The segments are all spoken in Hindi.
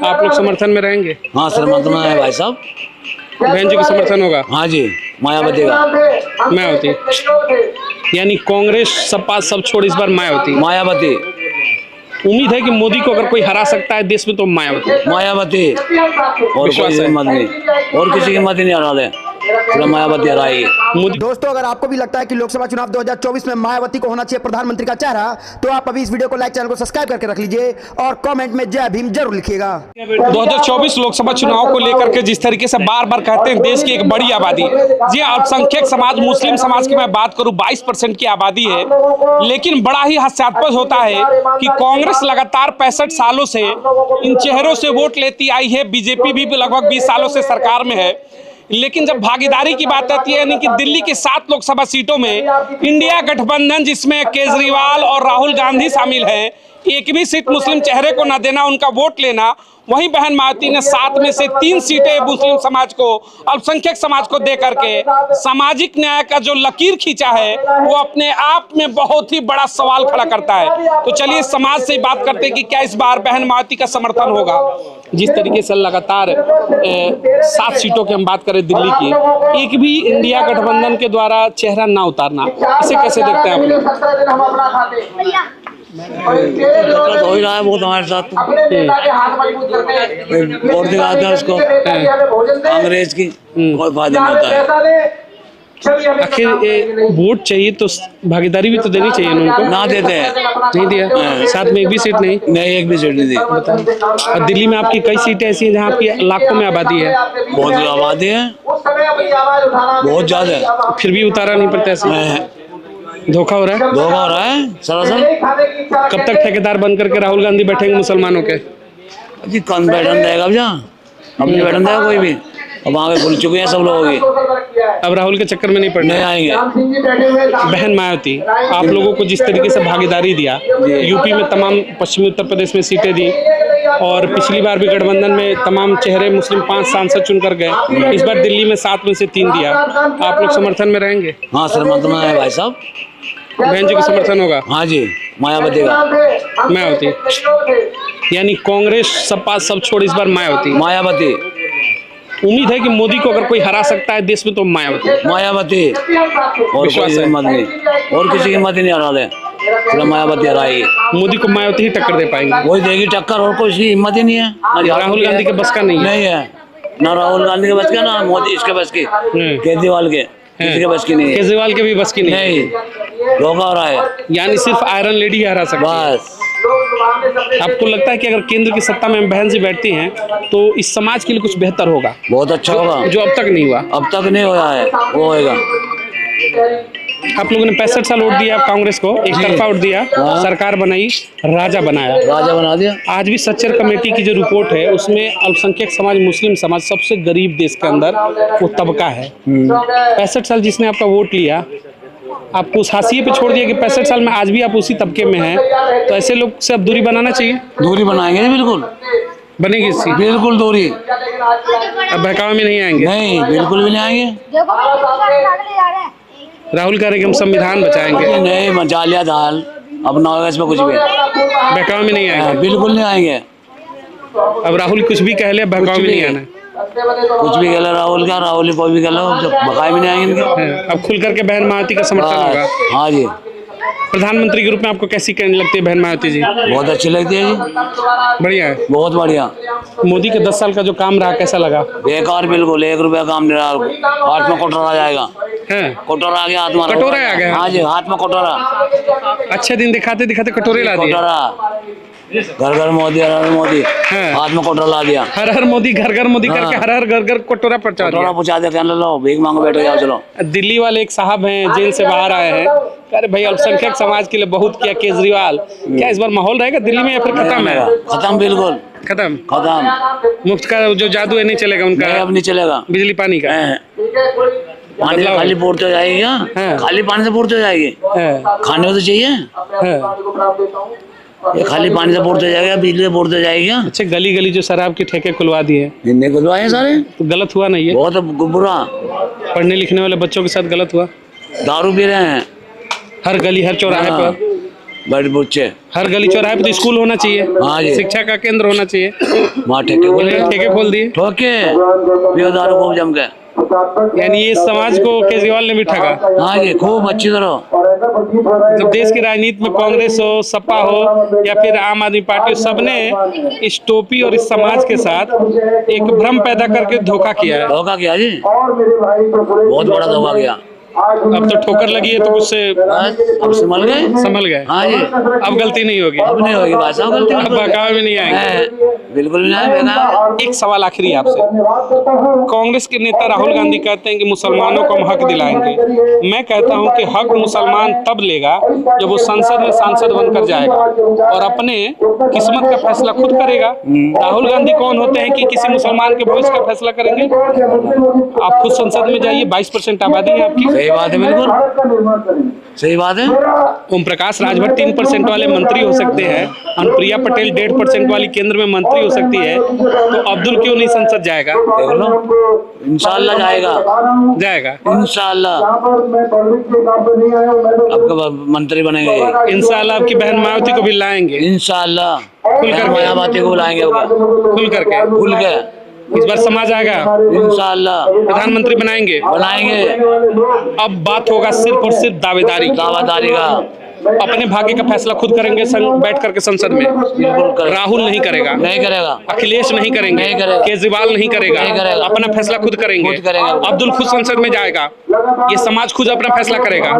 आप लोग समर्थन में रहेंगे? हाँ समर्थन में है भाई साहब। बहन जी का समर्थन होगा? हाँ जी, मायावती का। मायावती यानी कांग्रेस सपा सब छोड़ इस बार मायावती। मायावती उम्मीद है कि मोदी को अगर कोई हरा सकता है देश में तो मायावती। मायावती और विश्वास कोई है? हिम्मत नहीं, और किसी की हिम्मत ही नहीं हरा दे, पूरा मायावती हराएगी। मोदी दोस्तों, अगर आपको भी लगता है कि लोकसभा चुनाव 2024 में मायावती को होना चाहिए प्रधानमंत्री का चेहरा, तो आप अभी इस वीडियो को लाइक, चैनल को सब्सक्राइब करके रख लीजिए और कमेंट में जय भीम जरूर लिखिएगा। 2024 लोकसभा चुनाव को लेकर के जिस तरीके से बार बार कहते हैं देश की एक बड़ी आबादी, जी अल्पसंख्यक समाज मुस्लिम समाज की मैं बात करूं 22% की आबादी है, लेकिन बड़ा ही हास्यास्पद होता है कि कांग्रेस लगातार 65 सालों से इन चेहरों से वोट लेती आई है। बीजेपी भी लगभग 20 सालों से सरकार में है, लेकिन जब भागीदारी की बात आती है यानी कि दिल्ली की 7 लोकसभा सीटों में इंडिया गठबंधन जिसमें केजरीवाल और राहुल गांधी शामिल हैं, एक भी सीट मुस्लिम चेहरे को न देना, उनका वोट लेना, वहीं बहन मायावती ने 7 में से 3 सीटें मुस्लिम समाज को, अल्पसंख्यक समाज को दे करके सामाजिक न्याय का जो लकीर खींचा है वो अपने आप में बहुत ही बड़ा सवाल खड़ा करता है। तो चलिए समाज से बात करते हैं कि क्या इस बार बहन मायावती का समर्थन होगा। जिस तरीके से लगातार 7 सीटों की हम बात करें दिल्ली की, एक भी इंडिया गठबंधन के द्वारा चेहरा ना उतारना, इसे कैसे देखते हैं आप? हो ही रहा है वो हमारे साथ, वोट दिखाते हैं उसको कांग्रेस की, कोई फायदा नहीं होता है। आखिर वोट चाहिए तो भागीदारी भी तो देनी चाहिए उनको। ना देते हैं, नहीं दिया, साथ में एक भी सीट नहीं। एक भी सीट नहीं दी। और दिल्ली में आपकी कई सीटें ऐसी हैं जहाँ आपकी लाखों में आबादी है। बहुत आबादी है, बहुत ज्यादा, फिर भी उतारा नहीं पड़ता ऐसे। धोखा हो रहा है, धोखा हो रहा है सरासर। कब तक ठेकेदार बन करके राहुल गांधी बैठेंगे मुसलमानों के? जी कौन बैठन देगा, अब जहाँ अब नहीं बैठन देगा कोई भी, अब आगे खुल चुके हैं सब लोगों की, अब राहुल के चक्कर में नहीं पड़ना। नहीं आएंगे। बहन मायावती, आप लोगों को जिस तरीके से भागीदारी दिया, यूपी में तमाम, पश्चिमी उत्तर प्रदेश में सीटें दी, और पिछली बार भी गठबंधन में तमाम चेहरे मुस्लिम 5 सांसद चुनकर गए, इस बार दिल्ली में 7 में से 3 दिया, आप लोग समर्थन में रहेंगे? हाँ समर्थन में है भाई साहब। बहन जी का समर्थन होगा? हाँ जी, मायावती का। मायावती यानी कांग्रेस सपा सब छोड़ इस बार मायावती। मायावती उम्मीद है कि मोदी को अगर कोई हरा सकता है देश में तो मायावती। मायावती और विश्वास कोई है? हिम्मत नहीं, और किसी की हिम्मत ही नहीं हरा दे, पूरा मायावती हराएगी। मोदी को मायावती ही टक्कर दे पाएंगे? वही देगी टक्कर, और कोई इसकी हिम्मत ही नहीं है। राहुल गांधी के बस का नहीं है? नहीं है, ना राहुल गांधी के बस का, ना मोदी इसके बस की, केजरीवाल के, किसी के बस की नहीं है। केजरीवाल के भी बस की नहीं। धोखा हो रहा है, यानी सिर्फ आयरन लेडी ही हरा सकती है। बस। आपको लगता है कि अगर केंद्र की सत्ता में बहन जी बैठती हैं तो इस समाज के लिए कुछ बेहतर होगा? बहुत अच्छा होगा, जो अब तक नहीं हुआ। अब तक नहीं हुआ है, वो होएगा। आप लोगों ने 65 साल वोट दिया कांग्रेस को, एक तरफा वोट दिया, सरकार बनाई, राजा बनाया, राजा बना दिया। आज भी सच्चर कमेटी की जो रिपोर्ट है उसमें अल्पसंख्यक समाज, मुस्लिम समाज, सबसे गरीब देश के अंदर वो तबका है। 65 साल जिसने आपका वोट लिया, आपको उस हाशिए पे छोड़ दिया कि 65 साल में आज भी आप उसी तबके में हैं, तो ऐसे लोग से अब दूरी बनाना चाहिए। दूरी बनाएंगे, बिल्कुल बनेगी इसकी, बिल्कुल दूरी। अब बहकावे में नहीं आएंगे? नहीं, बिल्कुल भी नहीं आएंगे। राहुल कह रहे कि हम संविधान बचाएंगे। नहीं, मचा लिया दाल, अब ना होगा इसमें कुछ भी, बहकावे में नहीं आएंगे? बिल्कुल नहीं आएंगे। अब राहुल कुछ भी कह ले, बहकावे में नहीं आना। कुछ भी कह लो राहुल का, राहुल कोई भी कह लो, बकाए में नहीं आएंगे इनके। अब खुल करके बहन मायावती का समर्थन होगा? हाँ जी। प्रधानमंत्री के रूप में आपको कैसी कहने लगती है बहन मायावती जी? बहुत अच्छी लगती है जी, बढ़िया है, बहुत बढ़िया। मोदी के 10 साल का जो काम रहा कैसा लगा? बेकार, बिल्कुल 1 रुपया काम नहीं रहा। हाथ में कटोरा आ जाएगा, कटोरा आ गया, हाथ में कटोरा आ गया। हाँ जी, हाथ में कटोरा। अच्छे दिन दिखाते दिखाते कटोरे ला दिए। कटोरा, घर घर मोदी, हर हर मोदी, हाथ में कटोरा ला दिया। हर हर मोदी, घर घर मोदी करके हर हर घर घर कटोरा पहुंचा दिया। कटोरा पहुंचा दिया, कहने लो भीख मांगो, बैठो जाओ चलो। दिल्ली वाले एक साहब हैं, जेल से बाहर आए हैं, अरे भाई अल्पसंख्यक समाज के लिए बहुत किया केजरीवाल, क्या इस बार माहौल रहेगा दिल्ली में या फिर खत्म है? खत्म, बिल्कुल खत्म। खत्म। मुफ्त का जो जादू है नहीं चलेगा उनका? अब नहीं चलेगा। बिजली पानी का पानी से खाली पूर्ति हो जाएगी क्या? खाली पानी से पूर्ति हो जाएगी? खाने को तो चाहिए, ये खाली पानी से पूर्ति हो जाएगा, बिजली से पूर्ति हो जाएगी क्या? अच्छा, गली गली जो शराब के ठेके खुलवा दिए, इनने खुलवाए सारे, तो गलत हुआ नहीं है? बहुत बुरा। पढ़ने लिखने वाले बच्चों के साथ गलत हुआ। दारू पी रहे हैं हर गली हर चौराहे पर। बड़े बुच्चे हर गली चौराहे पे तो स्कूल होना चाहिए, हाँ जी। शिक्षा का केंद्र होना चाहिए, वहाँ ठेके खोल इन्होंने ठेके खोल दिए। ठोके बेदारों को जम गए। यानी ये समाज को केजरीवाल ने भी ठगा। हाँ जी, खूब अच्छी तरह। जब देश की राजनीति में कांग्रेस हो, सपा हो या फिर आम आदमी पार्टी हो, सबने इस टोपी और इस समाज के साथ एक भ्रम पैदा करके धोखा किया है। धोखा किया जी, बहुत बड़ा धोखा किया। अब तो ठोकर लगी है तो उससे बस अब संभल गए। हाँ जी, अब गलती नहीं होगी, अब नहीं होगी भाई साहब गलती। अब बहकावे में नहीं आएंगे। बिल्कुल नहीं आएगा। एक सवाल आखिरी आपसे, कांग्रेस के नेता राहुल गांधी कहते हैं कि मुसलमानों को हम हक दिलाएंगे। मैं कहता हूं कि हक मुसलमान तब लेगा जब वो संसद में सांसद बनकर जाएगा और अपने किस्मत का फैसला खुद करेगा। राहुल गांधी कौन होते हैं कि किसी मुसलमान के भविष्य का फैसला करेंगे? आप खुद संसद में जाइए, 22% आबादी है आपकी। सही बात है, बिल्कुल सही बात है। ओम प्रकाश राजभर 3% वाले मंत्री हो सकते हैं, अनुप्रिया पटेल 1.5% वाली केंद्र में मंत्री हो सकती है, तो अब्दुल क्यों नहीं संसद जाएगा? देख लो, इंशाल्लाह जाएगा। इंशाल्लाह आपका मंत्री बनेंगे। इंशाल्लाह आपकी बहन मायावती को भी लाएंगे, इंशाल्लाह खुल करके मायावती को बुलाएंगे, खुल करके। खुल के इस बार समाज आएगा, इंशाल्लाह प्रधानमंत्री बनाएंगे। अब बात होगा सिर्फ और सिर्फ दावेदारी का। अपने भाग्य का फैसला खुद करेंगे बैठ करके संसद में। राहुल नहीं करेगा, अखिलेश नहीं करेंगे, केजरीवाल नहीं करेगा, अपना फैसला खुद करेंगे। अब्दुल खुद संसद में जाएगा, ये समाज खुद अपना फैसला करेगा।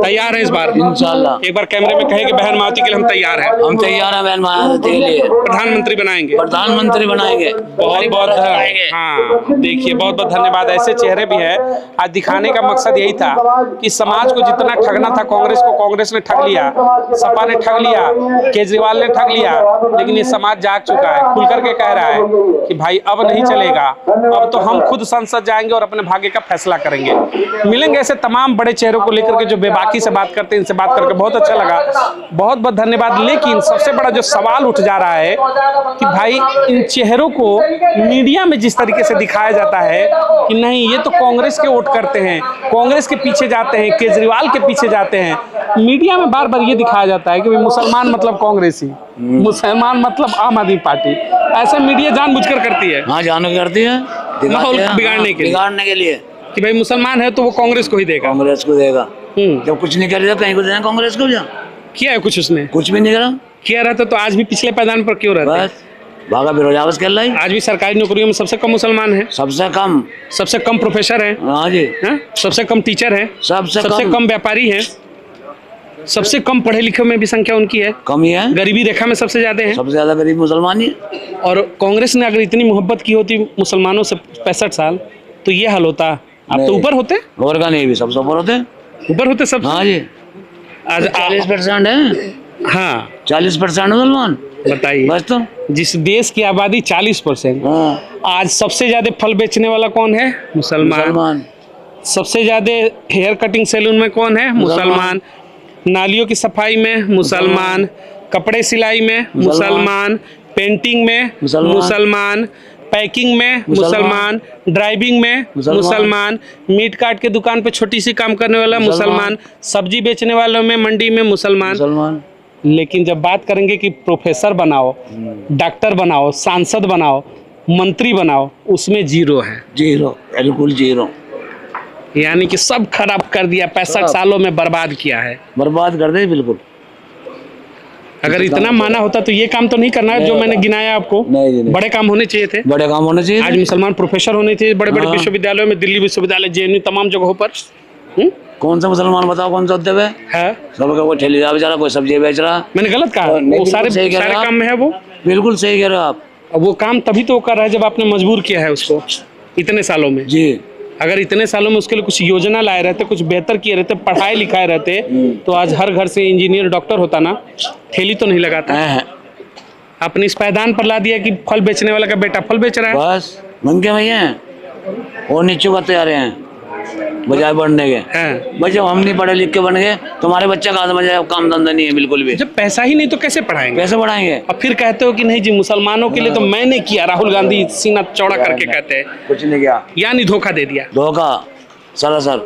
तैयार है इस बार? इंशाल्लाह। एक बार कैमरे में कहे कि बहन मायावती के लिए हम तैयार हैं। हम तैयार हैं बहन मायावती के लिए। प्रधानमंत्री बनाएंगे। बहुत बहुत हाँ, देखिए बहुत बहुत धन्यवाद। ऐसे चेहरे भी है। आज दिखाने का मकसद यही था कि समाज को जितना ठगना था कांग्रेस को, कांग्रेस ने ठग लिया, सपा ने ठग लिया, केजरीवाल ने ठग लिया, लेकिन ये समाज जाग चुका है, खुल करके कह रहा है कि भाई अब नहीं चलेगा, अब तो हम खुद संसद जाएंगे और अपने भाग्य का फैसला करेंगे। मिलेंगे ऐसे तमाम बड़े चेहरों को लेकर के जो बेबाकी से बात करते हैं। इनसे बात करके बहुत अच्छा लगा, बहुत बहुत धन्यवाद। लेकिन सबसे बड़ा जो सवाल उठ जा रहा है कि भाई इन चेहरों को मीडिया में जिस तरीके से दिखाया जाता है कि नहीं ये तो कांग्रेस के वोट करते हैं, कांग्रेस के पीछे जाते हैं, केजरीवाल के पीछे जाते हैं, मीडिया में बार बार ये दिखाया जाता है कि भाई मुसलमान मतलब कांग्रेस ही, मुसलमान मतलब आम आदमी पार्टी। ऐसा मीडिया जानबूझकर करती है। हाँ, जान करती है, माहौल बिगाड़ने के लिए कि भाई मुसलमान है तो वो कांग्रेस को ही देगा, कांग्रेस को देगा। जब कुछ नहीं करेगा कहीं को देना कांग्रेस को। किया है कुछ उसने? कुछ भी नहीं करा। किया रहता तो आज भी पिछले पैदान पर क्यों रहता? बस भागा बेरोजगार कर रहा है। आज भी सरकारी नौकरियों में सबसे कम मुसलमान है, सबसे कम प्रोफेसर है। हाँ जी, सबसे कम टीचर है, सबसे कम व्यापारी है, सबसे कम पढ़े लिखे में भी संख्या उनकी है, कम ही है। गरीबी रेखा में सबसे ज्यादा है, सबसे ज्यादा गरीब मुसलमान ही। और कांग्रेस ने अगर इतनी मोहब्बत की होती मुसलमानों से 65 साल तो ये हाल होता? आप तो ऊपर होते, और का नहीं भी सबसे ऊपर होते सब। हाँ जी, आज 40% है। हाँ, 40% मुसलमान। बताइए, बस तो जिस देश की आबादी 40%, आज सबसे ज्यादा फल बेचने वाला कौन है? मुसलमान। सबसे ज्यादा हेयर कटिंग सैलून में कौन है? मुसलमान। नालियों की सफाई में मुसलमान, कपड़े सिलाई में मुसलमान, पेंटिंग में मुसलमान, पैकिंग में मुसलमान, ड्राइविंग में मुसलमान, मीट काट के दुकान पे छोटी सी काम करने वाला मुसलमान, सब्जी बेचने वालों में मंडी में मुसलमान। लेकिन जब बात करेंगे कि प्रोफेसर बनाओ, डॉक्टर बनाओ, सांसद बनाओ, मंत्री बनाओ, उसमें जीरो है। जीरो, बिल्कुल जीरो। यानी कि सब खराब कर दिया, 65 सालों में बर्बाद किया है, बर्बाद कर दे बिल्कुल। अगर इतना माना होता तो ये काम तो नहीं करना है जो मैंने गिनाया आपको। नहीं। बड़े काम होने चाहिए थे, बड़े काम होने चाहिए। आज मुसलमान प्रोफेसर होने चाहिए बड़े बड़े विश्वविद्यालयों में, दिल्ली विश्वविद्यालय, JNU, तमाम जगहों पर। कौन सा मुसलमान बताओ, कौन सा उद्योग है? सबका कोई ठेली बेचारा, कोई सब्जी बेच रहा। मैंने गलत कहा? वो सारे काम में है वो। बिल्कुल सही कह रहे हो आप। वो काम तभी तो कर रहा है जब आपने मजबूर किया है उसको इतने सालों में। जी, अगर इतने सालों में उसके लिए कुछ योजना लाए रहते, कुछ बेहतर किए रहते, पढ़ाए लिखाए रहते, तो आज हर घर से इंजीनियर डॉक्टर होता ना, ठेली तो नहीं लगाता। अपने इस पैदान पर ला दिया कि फल बेचने वाला का बेटा फल बेच रहा है। बस मंगे भैया और नीचे का तैयार हैं बजाय बढ़ने के। भाई जब हम नहीं पढ़े लिख के बन गए, तुम्हारे बच्चे का काम धंधा नहीं है बिल्कुल भी। जब पैसा ही नहीं तो कैसे पढ़ाएंगे? कैसे पढ़ाएंगे? अब फिर कहते हो कि नहीं जी मुसलमानों के लिए तो मैंने किया। राहुल गांधी सीना चौड़ा करके कहते हैं कुछ नहीं किया, यानी धोखा दे दिया। धोखा सरासर।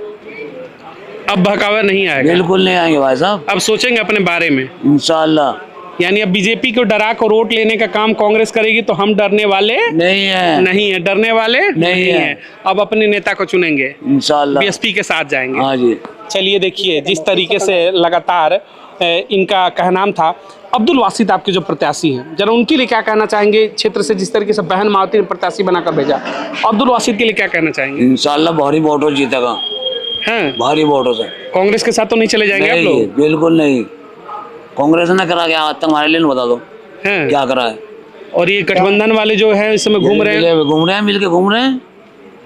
अब बहकावा नहीं आएगा, बिल्कुल नहीं आएंगे भाई साहब, अब सोचेंगे अपने बारे में इंशाल्लाह। यानी अब बीजेपी को डरा कर वोट लेने का काम कांग्रेस करेगी तो हम डरने वाले नहीं है, नहीं है, डरने वाले नहीं है। है। अब अपने नेता को चुनेंगे, इंशाल्लाह बीएसपी के साथ जाएंगे। हाँ जी। चलिए देखिए जिस तरीके से लगातार इनका कहनाम था। अब्दुल वासिद आपके जो प्रत्याशी हैं, जरा उनके लिए क्या कहना चाहेंगे? क्षेत्र से जिस तरीके से बहन मावती ने प्रत्याशी बनाकर भेजा, अब्दुल वासिद के लिए क्या कहना चाहेंगे? इंशाल्लाह भारी वोटों जीतेगा, हैं भारी वोटों से। कांग्रेस के साथ तो नहीं चले जाएंगे आप नहीं, लोग? बिल्कुल नहीं। कांग्रेस ने करा क्या आज तक हमारे लिए? बता दो हैं क्या करा है। और ये गठबंधन वाले जो है इस समय घूम रहे हैं, मिल के घूम रहे हैं,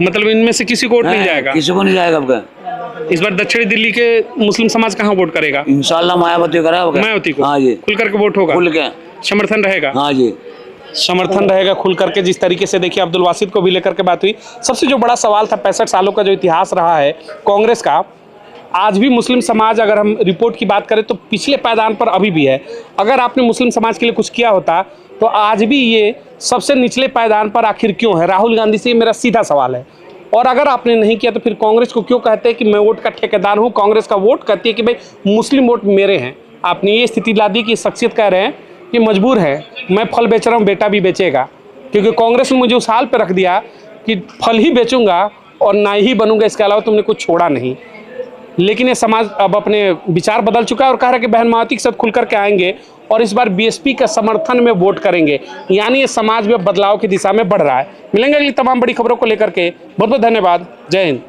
मतलब इनमें से किसी को वोट नहीं जाएगा? किसी को नहीं जाएगा। अब इस बार दक्षिणी दिल्ली के मुस्लिम समाज कहाँ वोट करेगा? इंशाल्लाह मायावती करा, मायावती को। हाँ जी, खुल करके वोट होगा, खुल के समर्थन रहेगा। हाँ जी, समर्थन रहेगा खुल करके। जिस तरीके से देखिए अब्दुल वासिद को भी लेकर के बात हुई। सबसे जो बड़ा सवाल था, 65 सालों का जो इतिहास रहा है कांग्रेस का, आज भी मुस्लिम समाज, अगर हम रिपोर्ट की बात करें तो पिछले पायदान पर अभी भी है। अगर आपने मुस्लिम समाज के लिए कुछ किया होता तो आज भी ये सबसे निचले पायदान पर आखिर क्यों है? राहुल गांधी से मेरा सीधा सवाल है। और अगर आपने नहीं किया तो फिर कांग्रेस को क्यों कहते हैं कि मैं वोट का ठेकेदार हूँ? कांग्रेस का वोट कहती है कि भाई मुस्लिम वोट मेरे हैं। आपने ये स्थिति ला दी कि शख्सियत कह रहे हैं कि मजबूर है, मैं फल बेच रहा हूँ, बेटा भी बेचेगा, क्योंकि कांग्रेस ने मुझे उस हाल पर रख दिया कि फल ही बेचूंगा और ना ही बनूंगा, इसके अलावा तुमने कुछ छोड़ा नहीं। लेकिन ये समाज अब अपने विचार बदल चुका है और कह रहा है कि बहन मावती के साथ खुल करके आएंगे और इस बार बीएसपी के समर्थन में वोट करेंगे। यानी ये समाज में बदलाव की दिशा में बढ़ रहा है। मिलेंगे अगली तमाम बड़ी खबरों को लेकर के। बहुत बहुत धन्यवाद। जय हिंद।